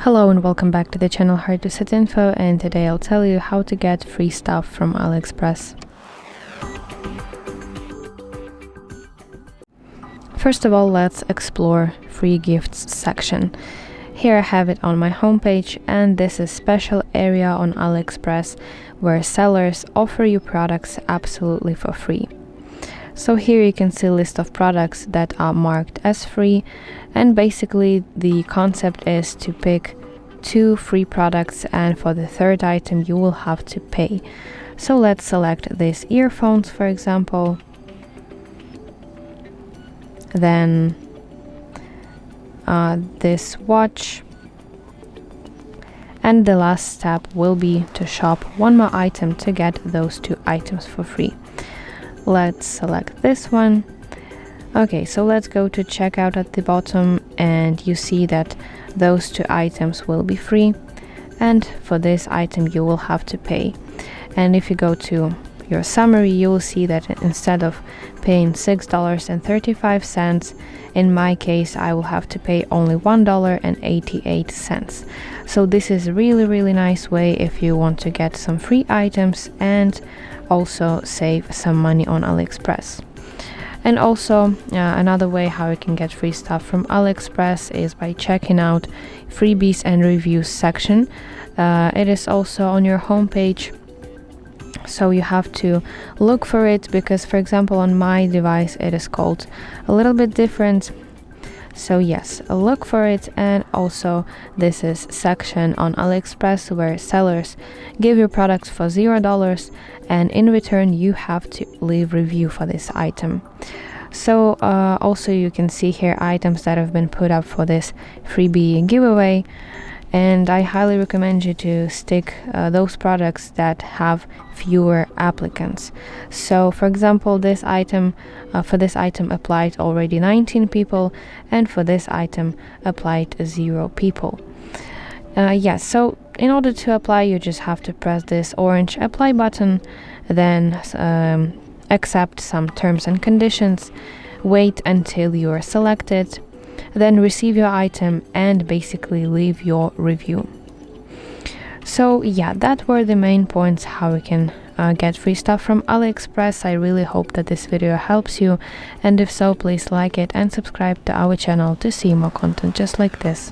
Hello and welcome back to the channel Hard to Set Info, and today I'll tell you how to get free stuff from AliExpress. First of all, let's explore free gifts section. Here I have it on my homepage, and this is a special area on AliExpress where sellers offer you products absolutely for free. So here you can see a list of products that are marked as free, and basically the concept is to pick 2 free products, and for the third item you will have to pay. So let's select these earphones, for example, then this watch, and the last step will be to shop one more item to get those 2 items for free. Let's select this one. Okay, so let's go to checkout at the bottom, and you see that those 2 items will be free, and for this item you will have to pay. And if you go to your summary, you will see that instead of paying $6.35, in my case I will have to pay only $1.88. So this is a really nice way if you want to get some free items and also save some money on AliExpress. And also another way how you can get free stuff from AliExpress is by checking out Freebies and Reviews section. It is also on your homepage, so you have to look for it because, for example, on my device it is called a little bit different. So yes, look for it. And also this is section on AliExpress where sellers give you products for $0, and in return you have to leave review for this item. So also you can see here items that have been put up for this freebie giveaway, and I highly recommend you to stick those products that have fewer applicants. So for example, this item for this item applied already 19 people, and for this item applied 0 people. Yes, so in order to apply you just have to press this orange apply button, then accept some terms and conditions, wait until you are selected, then receive your item and basically leave your review. So yeah, that were the main points how we can get free stuff from AliExpress. I really hope that this video helps you, and if so, please like it and subscribe to our channel to see more content just like this.